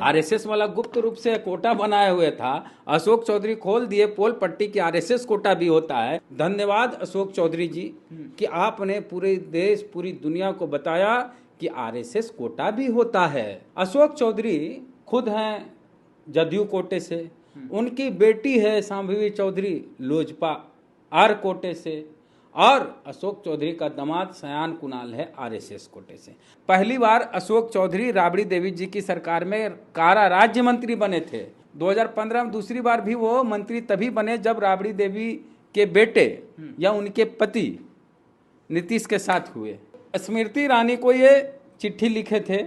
RSS वाला गुप्त रूप से कोटा बनाए हुए था। अशोक चौधरी खोल दिए पोल पट्टी की आरएसएस कोटा भी होता है। धन्यवाद अशोक चौधरी जी कि आपने पूरे देश पूरी दुनिया को बताया कि आरएसएस कोटा भी होता है। अशोक चौधरी खुद हैं जदयू कोटे से, उनकी बेटी है शांभवी चौधरी लोजपा आर कोटे से, और अशोक चौधरी का दामाद सयान कुणाल है आरएसएस कोटे से। पहली बार अशोक चौधरी राबड़ी देवी जी की सरकार में कारा राज्य मंत्री बने थे 2015 में। दूसरी बार भी वो मंत्री तभी बने जब राबड़ी देवी के बेटे या उनके पति नीतीश के साथ हुए। स्मृति ईरानी को ये चिट्ठी लिखे थे,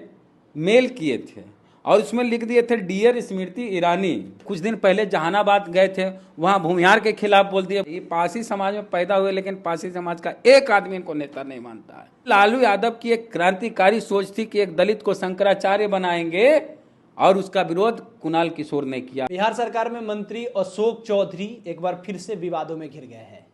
मेल किए थे, और उसमें लिख दिए थे डियर स्मृति ईरानी। कुछ दिन पहले जहानाबाद गए थे, वहां भूमिहार के खिलाफ बोल दिया। ये पारसी समाज में पैदा हुए, लेकिन पारसी समाज का एक आदमी इनको नेता नहीं मानता है। लालू यादव की एक क्रांतिकारी सोच थी कि एक दलित को शंकराचार्य बनाएंगे, और उसका विरोध कुणाल किशोर ने किया। बिहार सरकार में मंत्री अशोक चौधरी एक बार फिर से विवादों में घिर गए हैं।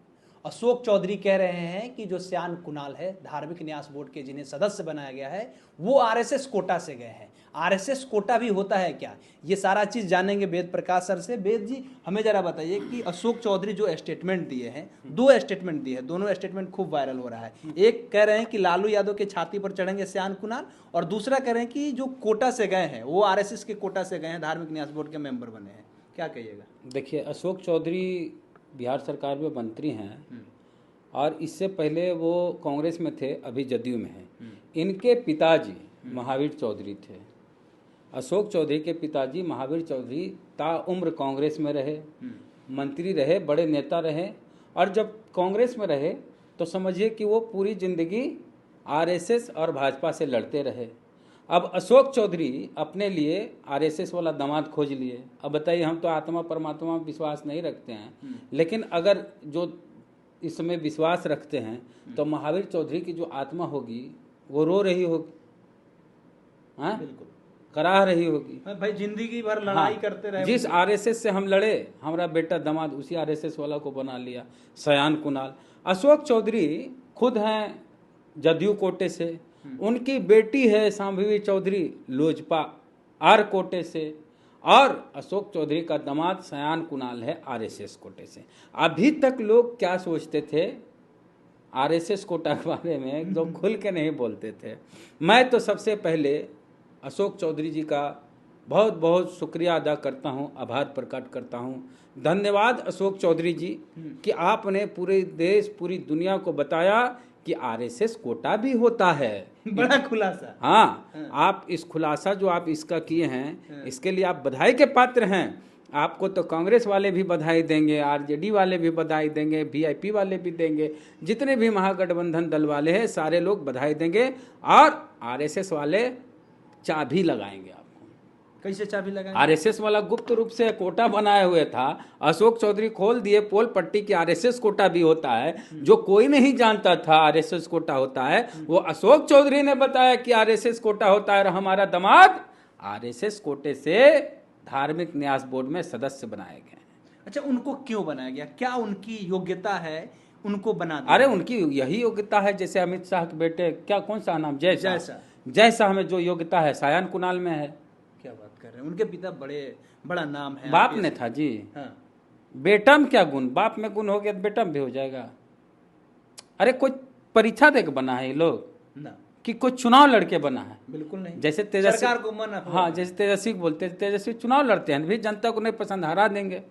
अशोक चौधरी कह रहे हैं कि जो सयान कुणाल है, धार्मिक न्यास बोर्ड के जिन्हें सदस्य बनाया गया है, वो आरएसएस कोटा से गए हैं। आरएसएस कोटा भी होता है क्या? ये सारा चीज जानेंगे वेद प्रकाश सर से। वेद जी, हमें जरा बताइए कि अशोक चौधरी जो स्टेटमेंट दिए हैं, दो स्टेटमेंट दिए हैं, दोनों स्टेटमेंट खूब वायरल हो रहा है। एक कह रहे हैं कि लालू यादव के छाती पर चढ़ेंगे सयान कुणाल, और दूसरा कह रहे हैं कि जो कोटा से गए हैं वो आरएसएस के कोटा से गए हैं, धार्मिक न्यास बोर्ड के मेंबर बने हैं। क्या कहिएगा? देखिए, अशोक चौधरी बिहार सरकार में मंत्री हैं, और इससे पहले वो कांग्रेस में थे, अभी जदयू में हैं। इनके पिताजी महावीर चौधरी थे। अशोक चौधरी के पिताजी महावीर चौधरी ताउम्र कांग्रेस में रहे, मंत्री रहे, बड़े नेता रहे, और जब कांग्रेस में रहे तो समझिए कि वो पूरी जिंदगी आरएसएस और भाजपा से लड़ते रहे। अब अशोक चौधरी अपने लिए आरएसएस वाला दामाद खोज लिए। अब बताइए, हम तो आत्मा परमात्मा में विश्वास नहीं रखते हैं, लेकिन अगर जो इसमें विश्वास रखते हैं तो महावीर चौधरी की जो आत्मा होगी वो रो रही होगी, हाँ, बिल्कुल कराह रही होगी। भाई, जिंदगी भर लड़ाई करते रहे। जिस आरएसएस से हम लड़े, हमारा बेटा दामाद उसी आरएसएस वाला को बना लिया, सयान कुणाल। अशोक चौधरी खुद हैं जदयू कोटे से, उनकी बेटी है शांभवी चौधरी लोजपा आर कोटे से, और अशोक चौधरी का दामाद सयान कुणाल है आरएसएस कोटे से। अभी तक लोग क्या सोचते थे आरएसएस कोटा के बारे में, जो खुल के नहीं बोलते थे। मैं तो सबसे पहले अशोक चौधरी जी का बहुत बहुत शुक्रिया अदा करता हूं, आभार प्रकट करता हूं। धन्यवाद अशोक चौधरी जी कि आपने पूरे देश पूरी दुनिया को बताया कि आरएसएस कोटा भी होता है। बड़ा खुलासा। हाँ, आप इस खुलासा जो आप इसका किए हैं, इसके लिए आप बधाई के पात्र हैं। आपको तो कांग्रेस वाले भी बधाई देंगे, आरजेडी वाले भी बधाई देंगे, वीआईपी वाले भी देंगे, जितने भी महागठबंधन दल वाले हैं सारे लोग बधाई देंगे, और आरएसएस वाले चाबी लगाएंगे। कैसे चाबी लगाएंगे? आरएसएस वाला गुप्त रूप से कोटा बनाए हुए था। अशोक चौधरी खोल दिए पोल पट्टी की आरएसएस कोटा भी होता है। जो कोई नहीं जानता था आरएसएस कोटा होता है, वो अशोक चौधरी ने बताया कि आरएसएस कोटा होता है, और हमारा दामाद आरएसएस कोटे से धार्मिक न्यास बोर्ड में सदस्य बनाए गए। अच्छा, उनको क्यों बनाया गया? क्या उनकी योग्यता है उनको बना? अरे, उनकी यही योग्यता है जैसे अमित शाह के बेटे, क्या कौन सा नाम, जैसा हमें जो योग्यता है सयान कुणाल में है। क्या बात कर रहे हैं? उनके पिता बड़ा नाम है, बाप ने था जी। हाँ। बेटा में क्या गुण, बाप में गुण हो गया तो बेटा में भी हो जाएगा। अरे, कोई परीक्षा दे के बना है ये लोग ना, कि कोई चुनाव लड़के बना है? बिल्कुल नहीं। जैसे तेजस्वी सरकार को मन, हाँ, जैसे तेजस्वी बोलते हैं, तेजस्वी चुनाव लड़ते हैं, भी जनता को नहीं पसंद, हरा देंगे।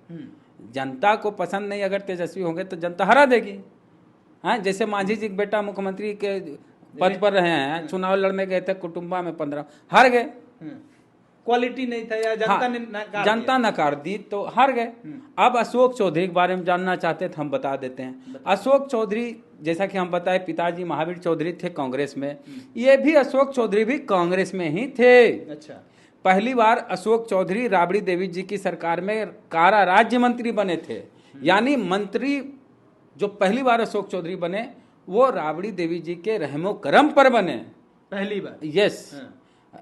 जनता को पसंद नहीं अगर तेजस्वी होंगे तो जनता हरा देगी। हाँ, जैसे मांझी जी बेटा मुख्यमंत्री के पद पर रहे हैं, चुनाव लड़ने गए थे कुटुम्बा में 15, हार गए। क्वालिटी नहीं था या जनता नकार दी तो हार गए। अब अशोक चौधरी के बारे में जानना चाहते थे, हम बता देते हैं। अशोक चौधरी, जैसा कि हम बताए, पिताजी महावीर चौधरी थे कांग्रेस में, ये भी अशोक चौधरी भी कांग्रेस में ही थे। अच्छा। पहली बार अशोक चौधरी राबड़ी देवी जी की सरकार में कारा राज्य मंत्री बने थे। यानी मंत्री जो पहली बार अशोक चौधरी बने वो राबड़ी देवी जी के रहमो करम पर बने, पहली बार। यस,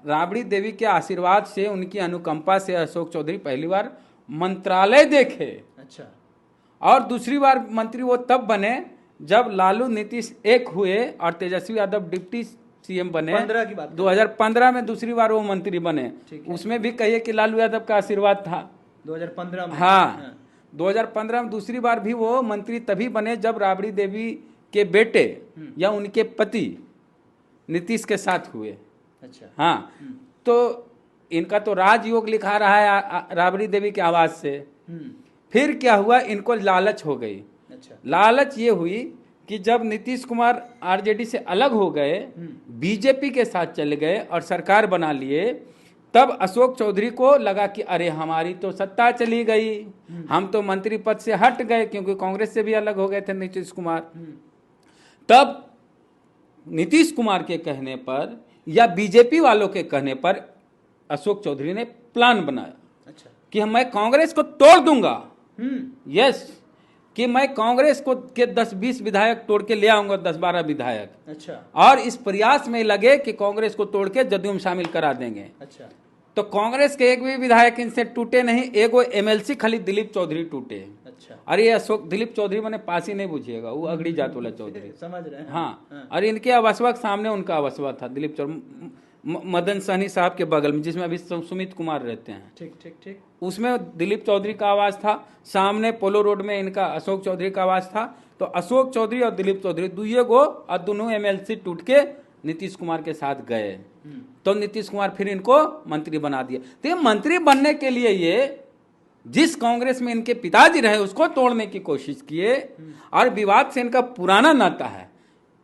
राबड़ी देवी के आशीर्वाद से, उनकी अनुकंपा से अशोक चौधरी पहली बार मंत्रालय देखे। अच्छा। और दूसरी बार मंत्री वो तब बने जब लालू नीतीश एक हुए और तेजस्वी यादव डिप्टी सीएम बने, 15 की बात 2015 में दूसरी बार वो मंत्री बने, उसमें भी कहिए कि लालू यादव का आशीर्वाद था 2015 में। हाँ 2015 में दूसरी बार भी वो मंत्री तभी बने जब राबड़ी देवी के बेटे या उनके पति नीतीश के साथ हुए। अच्छा। हाँ तो इनका तो राजयोग लिखा रहा है राबड़ी देवी की आवाज से। फिर क्या हुआ, इनको लालच हो गई। अच्छा। लालच ये हुई कि जब नीतीश कुमार आरजेडी से अलग हो गए, बीजेपी के साथ चले गए और सरकार बना लिए, तब अशोक चौधरी को लगा कि अरे हमारी तो सत्ता चली गई, हम तो मंत्री पद से हट गए, क्योंकि कांग्रेस से भी अलग हो गए थे नीतीश कुमार। तब नीतीश कुमार के कहने पर या बीजेपी वालों के कहने पर अशोक चौधरी ने प्लान बनाया। अच्छा। कि मैं कांग्रेस को तोड़ दूंगा। यस, कि मैं कांग्रेस को के 10-20 विधायक तोड़ के ले आऊंगा, 10-12 विधायक। अच्छा। और इस प्रयास में लगे कि कांग्रेस को तोड़ के जदयू में शामिल करा देंगे। अच्छा। तो कांग्रेस के एक भी विधायक इनसे टूटे नहीं, एक वो एमएलसी खाली दिलीप चौधरी टूटे। अच्छा। अरे अशोक दिलीप चौधरी मैंने पास ही नहीं बुझिएगा, वो अगड़ी जात वाला चौधरी। समझ रहे हैं? हाँ। और इनके अवसवक सामने उनका अवसवा था, दिलीप चौधरी मदन सहनी साहब के बगल में, जिसमें अभी सुमित कुमार रहते हैं। ठीक ठीक ठीक। उसमें दिलीप चौधरी का आवाज था, सामने पोलो रोड में इनका अशोक चौधरी का आवाज था। तो अशोक चौधरी और दिलीप चौधरी दुए गो और दोनों एमएलसी टूट के नीतीश कुमार के साथ गए। तो नीतीश कुमार फिर इनको मंत्री बना दिए। तो ये मंत्री बनने के लिए ये जिस कांग्रेस में इनके पिताजी रहे उसको तोड़ने की कोशिश किए। और विवाद से इनका पुराना नाता है,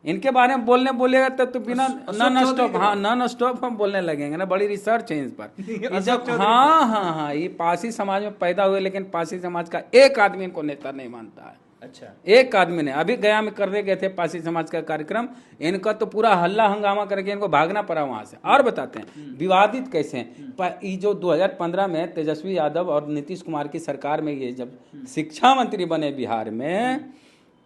इनके बारे में बोलेगा तो बिना नॉन स्टॉप, हाँ नॉन स्टॉप हम बोलने लगेंगे ना, बड़ी रिसर्च है इस पर। हाँ, ये पासी समाज में पैदा हुए, लेकिन पासी समाज का एक आदमी इनको नेता नहीं मानता है। अच्छा। एक आदमी ने अभी गया में करने गए थे पासी समाज का कार्यक्रम, इनका तो पूरा हल्ला हंगामा करके इनको भागना पड़ा वहां से। और बताते हैं विवादित कैसे हैं। ये जो 2015 में तेजस्वी यादव और नीतीश कुमार की सरकार में ये जब शिक्षा मंत्री बने बिहार में,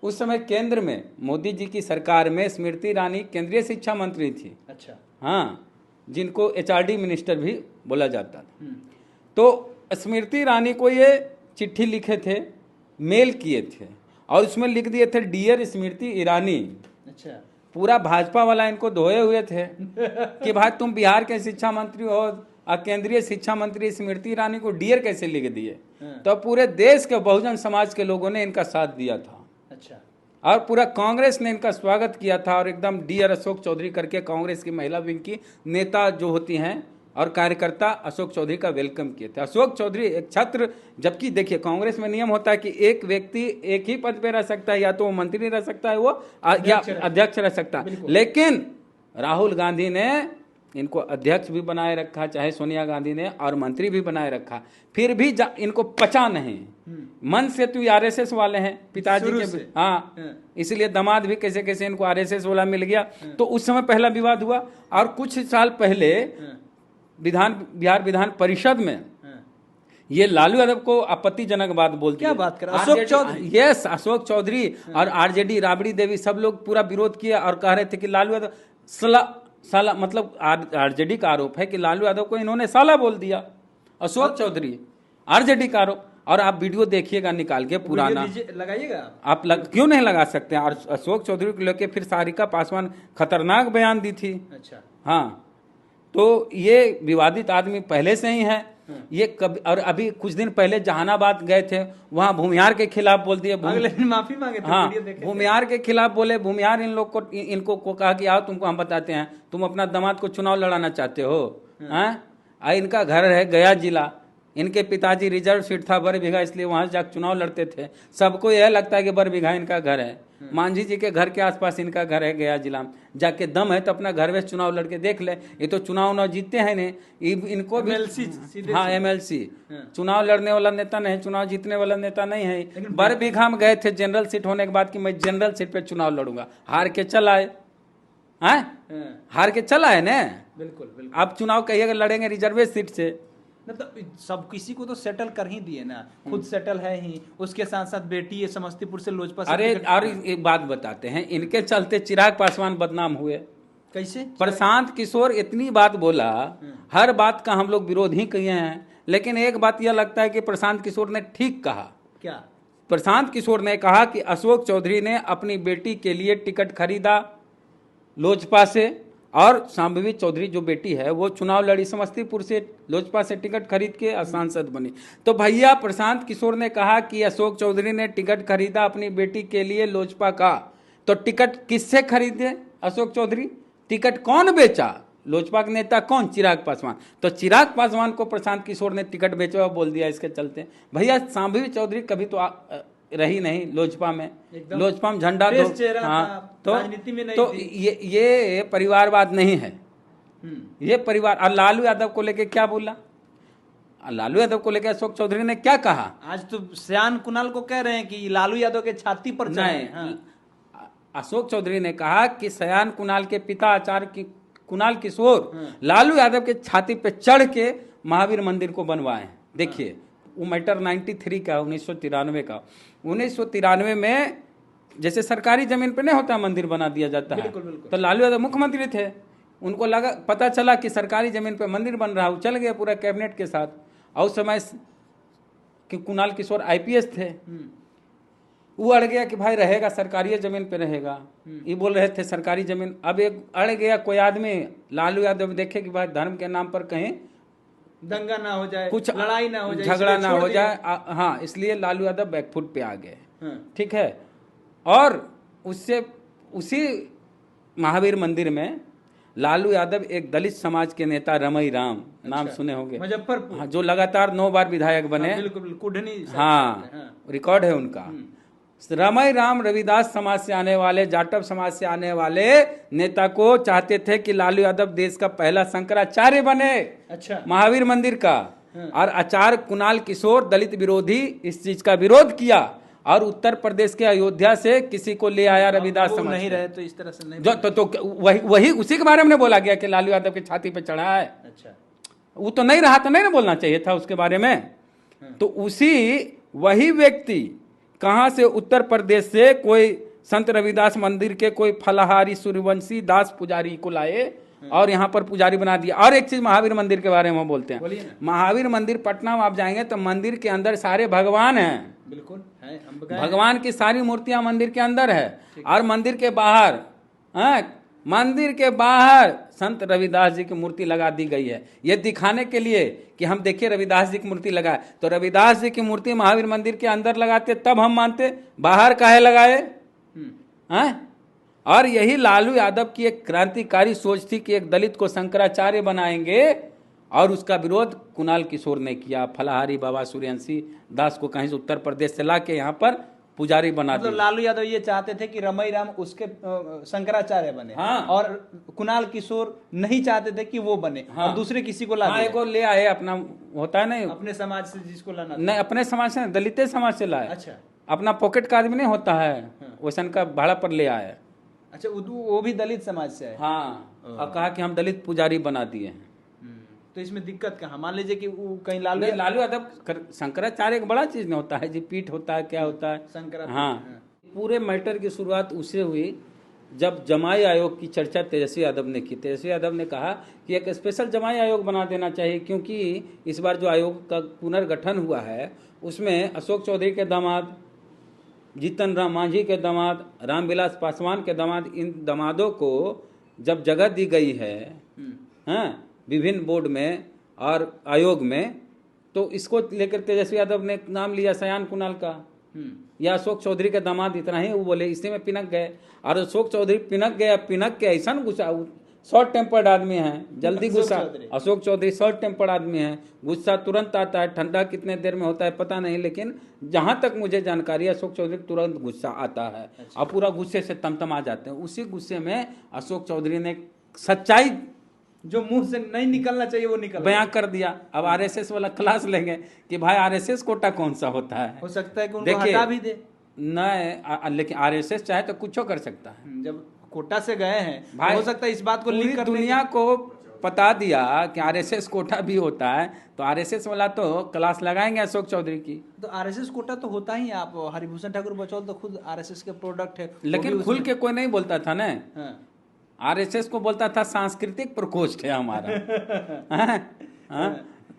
उस समय केंद्र में मोदी जी की सरकार में स्मृति ईरानी केंद्रीय शिक्षा मंत्री थी। अच्छा। हाँ, जिनको एचआरडी मिनिस्टर भी बोला जाता था। तो स्मृति ईरानी को ये चिट्ठी लिखे थे, मेल किए थे, और उसमें लिख दिए थे डियर स्मृति ईरानी। अच्छा। पूरा भाजपा वाला इनको धोए हुए थे कि भाई तुम बिहार के शिक्षा मंत्री हो और केंद्रीय शिक्षा मंत्री स्मृति ईरानी को डियर कैसे लिख दिए। तो पूरे देश के बहुजन समाज के लोगों ने इनका साथ दिया था। अच्छा। और पूरा कांग्रेस ने इनका स्वागत किया था, और एकदम डियर अशोक चौधरी करके कांग्रेस की महिला विंग की नेता जो होती हैं और कार्यकर्ता अशोक चौधरी का वेलकम किए थे। अशोक चौधरी एक छात्र, जबकि देखिए कांग्रेस में नियम होता है कि एक व्यक्ति एक ही पद पे रह सकता है, या तो वो मंत्री रह सकता है वो या अध्यक्ष रह सकता है। लेकिन राहुल गांधी ने इनको अध्यक्ष भी बनाए रखा, चाहे सोनिया गांधी ने, और मंत्री भी बनाए रखा, फिर भी इनको पचा नहीं। मन से तो आरएसएस वाले हैं पिताजी के। हाँ, इसलिए दामाद भी कैसे कैसे इनको आरएसएस वाला मिल गया। तो उस समय पहला विवाद हुआ। और कुछ साल पहले बिहार विधान परिषद में ये लालू यादव को आपत्तिजनक बात बोलती है। क्या बात कर अशोक चौधरी? यस, अशोक चौधरी और आरजेडी राबड़ी देवी सब लोग पूरा विरोध किया और कह रहे थे कि लालू यादव साला, मतलब आरजेडी का आरोप है कि लालू यादव को इन्होंने साला बोल दिया। अशोक चौधरी, आरजेडी का आरोप। और आप वीडियो देखिएगा निकाल के पुराना, लगाइएगा आप क्यों नहीं लगा सकते हैं। और अशोक चौधरी को लेकर फिर सारिका पासवान खतरनाक बयान दी थी। अच्छा। हाँ, तो ये विवादित आदमी पहले से ही है। ये कभी, और अभी कुछ दिन पहले जहानाबाद गए थे, वहां भूमिहार के खिलाफ बोल दिए, माफी मांगे थे। हाँ, भूमिहार के खिलाफ बोले। भूमिहार इनको कहा कि आओ तुमको हम बताते हैं, तुम अपना दामाद को चुनाव लड़ाना चाहते हो। इनका घर है गया जिला, इनके पिताजी रिजर्व सीट था बरबीघा, इसलिए वहां जाकर चुनाव लड़ते थे। सबको यह लगता है कि बरबीघा इनका घर है। मांझी जी के घर के आसपास इनका घर है गया जिला में। जाके दम है तो अपना घर में चुनाव लड़के देख ले। ये तो चुनाव जीतते हैं नहीं, इनको भी हाँ एमएलसी चुनाव लड़ने वाला नेता नहीं, चुनाव जीतने वाला नेता नहीं है। बरबीघा में गए थे जनरल सीट होने के बाद कि मैं जनरल सीट पे चुनाव लड़ूंगा, हार के चल आए। हार के चल आए ना। बिल्कुल। अब चुनाव कहिएगा लड़ेंगे रिजर्व सीट से, मतलब सब किसी को तो सेटल कर ही दिए ना, खुद सेटल है ही, उसके साथ साथ बेटी है समस्तीपुर से लोजपा से। अरे और एक बात बताते हैं, इनके चलते चिराग पासवान बदनाम हुए। कैसे? प्रशांत किशोर इतनी बात बोला, हर बात का हम लोग विरोध ही किए हैं, लेकिन एक बात यह लगता है कि प्रशांत किशोर ने ठीक कहा। क्या? प्रशांत किशोर ने कहा कि अशोक चौधरी ने अपनी बेटी के लिए टिकट खरीदा लोजपा से और शांभवी चौधरी जो बेटी है वो चुनाव लड़ी समस्तीपुर से, लोजपा से टिकट खरीद के सांसद बनी। तो भैया प्रशांत किशोर ने कहा कि अशोक चौधरी ने टिकट खरीदा अपनी बेटी के लिए लोजपा का, तो टिकट किससे खरीदे अशोक चौधरी? टिकट कौन बेचा? लोजपा के नेता कौन? चिराग पासवान। तो चिराग पासवान को प्रशांत किशोर ने टिकट बेचा और बोल दिया इसके चलते। भैया शांभवी चौधरी कभी तो रही नहीं लोजपा में, लोजपा में झंडा दो, हाँ, तो राजनीति में नहीं तो थी। ये परिवारवाद नहीं है, ये परिवार। और लालू यादव को लेके क्या बोला? लालू यादव को लेकर अशोक चौधरी ने क्या कहा? आज तो श्यान कुणाल को कह रहे हैं कि लालू यादव के छाती पर चढ़े। नहीं, हाँ। अशोक चौधरी ने कहा कि सयान कुणाल के पिता आचार्य की कुणाल किशोर लालू यादव के छाती पे चढ़ के महावीर मंदिर को बनवाए। देखिए वो मैटर 93 का, 1993 का। 1993 में जैसे सरकारी जमीन पे नहीं होता मंदिर बना दिया जाता है, बिल्कुल, बिल्कुल। तो लालू यादव मुख्यमंत्री थे, उनको लगा, पता चला कि सरकारी जमीन पे मंदिर बन रहा है, वो चल गया पूरा कैबिनेट के साथ। और उस समय कि कुणाल किशोर IPS थे, वो अड़ गया कि भाई रहेगा सरकारी जमीन पे रहेगा, ये बोल रहे थे सरकारी जमीन। अब एक अड़ गया कोई आदमी, लालू यादव देखे कि भाई धर्म के नाम पर कहीं दंगा ना हो जाए, कुछ लड़ाई ना हो जाए, झगड़ा इसलिए ना छोड़ हो दिए। जाए, हाँ, इसलिए लालू यादव बैकफुट पे आ गए। हाँ। ठीक है। और उससे उसी महावीर मंदिर में लालू यादव एक दलित समाज के नेता रमई राम, नाम सुने होंगे, मुजफ्फरपुर, हाँ, जो लगातार 9 बार विधायक बने, हाँ, बिल्कुल बिल्कुल, कुढ़नी साइड से हाँ, आते हैं, हाँ। रिकॉर्ड है उनका। रमई राम रविदास समाज से आने वाले, जाटव समाज से आने वाले नेता को चाहते थे कि लालू यादव देश का पहला शंकराचार्य बने, अच्छा, महावीर मंदिर का। और आचार्य कुणाल किशोर दलित विरोधी इस चीज का विरोध किया और उत्तर प्रदेश के अयोध्या से किसी को ले आया रविदास वो समाज नहीं से। रहे तो इस तरह से नहीं। जो तो वही उसी के बारे में बोला गया कि लालू यादव की छाती पे चढ़ा है। अच्छा, वो तो नहीं रहा, तो नहीं ना बोलना चाहिए था उसके बारे में। तो उसी वही व्यक्ति कहां से, उत्तर प्रदेश से कोई संत रविदास मंदिर के कोई फलाहारी सूर्यवंशी दास पुजारी को लाए और यहाँ पर पुजारी बना दिया। और एक चीज महावीर मंदिर के बारे में बोलते हैं। महावीर मंदिर पटना में आप जाएंगे तो मंदिर के अंदर सारे भगवान हैं, बिल्कुल है, हम गए। भगवान की सारी मूर्तियां मंदिर के अंदर है। और मंदिर के बाहर, मंदिर के बाहर संत रविदास जी की मूर्ति लगा दी गई है, ये दिखाने के लिए कि हम देखिए रविदास जी की मूर्ति लगाए। तो रविदास जी की मूर्ति महावीर मंदिर के अंदर लगाते तब हम मानते, बाहर काहे लगाए? हैं? और यही लालू यादव की एक क्रांतिकारी सोच थी कि एक दलित को शंकराचार्य बनाएंगे, और उसका विरोध कुणाल किशोर ने किया। फलाहारी बाबा सूर्यवंशी दास को कहीं से उत्तर प्रदेश से ला के यहाँ पर पुजारी बना मतलब दिया। लालू यादव ये चाहते थे कि रमई राम उसके शंकराचार्य बने, हाँ। और कुणाल किशोर नहीं चाहते थे कि वो बने, हाँ। और दूसरे किसी को ला हाँ, दिया। एक और ले आए अपना, होता है नहीं, अपने समाज से जिसको लाना था। नहीं अपने समाज से, दलित समाज से लाए। अच्छा, अपना पॉकेट का आदमी नहीं होता है, वैसन का भाड़ा पर ले आए। अच्छा, वो भी दलित समाज से है। हाँ, और कहा कि हम दलित पुजारी बना दिए हैं। तो इसमें दिक्कत कहाँ? मान लीजिए कि वो कहीं लालू नहीं, लालू यादव शंकराचार्य एक बड़ा चीज नहीं होता है जी, पीठ होता है, क्या होता है, शंकराचार्य, हाँ। पूरे मैटर की शुरुआत उससे हुई जब जमाई आयोग की चर्चा तेजस्वी यादव ने की। तेजस्वी यादव ने कहा कि एक स्पेशल जमाई आयोग बना देना चाहिए, क्योंकि इस बार जो आयोग का पुनर्गठन हुआ है उसमें अशोक चौधरी के दामाद, जीतन राम मांझी के दामाद, रामविलास पासवान के दामाद, इन दामादों को जब जगह दी गई है, हाँ, विभिन्न बोर्ड में और आयोग में, तो इसको लेकर तेजस्वी यादव ने नाम लिया सयान कुणाल का या अशोक चौधरी के दामाद, इतना ही वो बोले, इसी में पिनक गए। और अशोक चौधरी पिनक गया, पिनक के ऐसा गुस्सा, शॉर्ट टेम्पर्ड आदमी है, जल्दी गुस्सा। अशोक चौधरी शॉर्ट टेम्पर्ड आदमी है, गुस्सा तुरंत आता है, ठंडा कितने देर में होता है पता नहीं, लेकिन जहां तक मुझे जानकारी है अशोक चौधरी तुरंत गुस्सा आता है। और पूरा गुस्से से तमतमा जाते हैं। उसी गुस्से में अशोक चौधरी ने सच्चाई जो मुंह से नहीं निकलना चाहिए वो निकल बयां कर दिया। अब आरएसएस वाला क्लास लेंगे कि भाई आरएसएस कोटा कौन सा होता है, हो सकता है कि उनको हटा भी दे। नहीं, लेकिन आरएसएस चाहे तो कुछ कर सकता है। जब कोटा से गए हैं भाई, हो सकता है इस बात को पूरी लीक करने दुनिया को बता दिया कि आरएसएस कोटा भी होता है, तो आरएसएस वाला तो क्लास लगाएंगे अशोक चौधरी की। तो आरएसएस कोटा तो होता ही है। आप हरिभूषण ठाकुर बचौल तो खुद आरएसएस के प्रोडक्ट है, लेकिन खुल के कोई नहीं बोलता था ना, हाँ। आरएसएस को बोलता था सांस्कृतिक प्रकोष्ठ है हमारा। हाँ?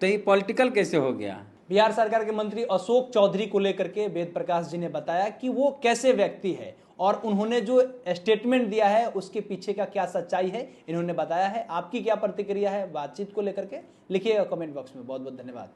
तो ये पॉलिटिकल कैसे हो गया? बिहार सरकार के मंत्री अशोक चौधरी को लेकर के वेद प्रकाश जी ने बताया कि वो कैसे व्यक्ति है और उन्होंने जो स्टेटमेंट दिया है उसके पीछे का क्या सच्चाई है इन्होंने बताया है। आपकी क्या प्रतिक्रिया है बातचीत को लेकर के, लिखिएगा कमेंट बॉक्स में। बहुत बहुत धन्यवाद।